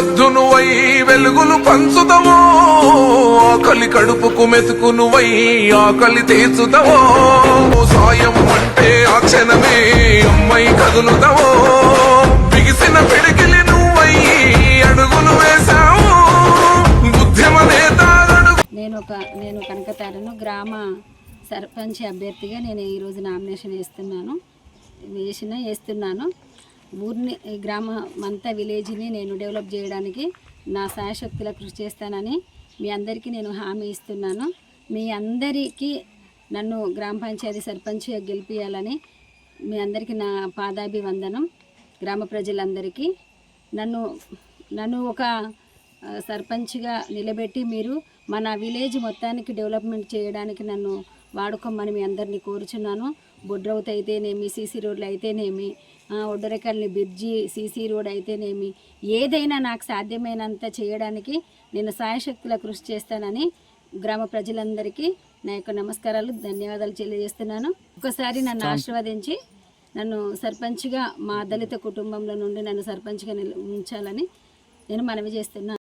వెలుగొద్దు నువ్వై వెలుగులు పంచుదవో, ఆకలి కడుపుకు మెతుకు నువ్వై ఆకలి తీర్చుదవో, సాయం అంటే ఆ క్షణమే అమ్మై కదులుదవో, బిగిసిన పిడికిలి నువ్వై అడుగులు వేశావు ఉద్యమ నేత. నేను కనకతారను గ్రామ సర్పంచ్ అభ్యర్థిగా నేను ఈరోజు నామినేషన్ వేస్తున్నాను. ఊరిని గ్రామం అంతా విలేజ్ని నేను డెవలప్ చేయడానికి నా శాయశక్తుల కృషి చేస్తానని మీ అందరికీ నేను హామీ ఇస్తున్నాను. మీ అందరికీ నన్ను గ్రామ పంచాయతీ సర్పంచ్గా గెలిపించాలని మీ అందరికీ నా పాదాభివందనం. గ్రామ ప్రజలందరికీ నన్ను ఒక సర్పంచ్గా నిలబెట్టి మీరు మన విలేజ్ మొత్తానికి డెవలప్మెంట్ చేయడానికి నన్ను వాడుకోమని మీ అందరినీ కోరుచున్నాను. బొడ్రౌత్ అయితేనేమి, సీసీ రోడ్లు అయితేనేమి, ఒడ్డరకల్ని బ్రిడ్జి సీసీ రోడ్ అయితేనేమి, ఏదైనా నాకు సాధ్యమైనంత చేయడానికి నేను శాయశక్తుల కృషి చేస్తానని గ్రామ ప్రజలందరికీ నా యొక్క నమస్కారాలు, ధన్యవాదాలు తెలియజేస్తున్నాను. ఒకసారి నన్ను ఆశీర్వదించి నన్ను సర్పంచ్గా మా దళిత కుటుంబంలో నుండి నన్ను సర్పంచ్గా ఉంచాలని నేను మనవి చేస్తున్నాను.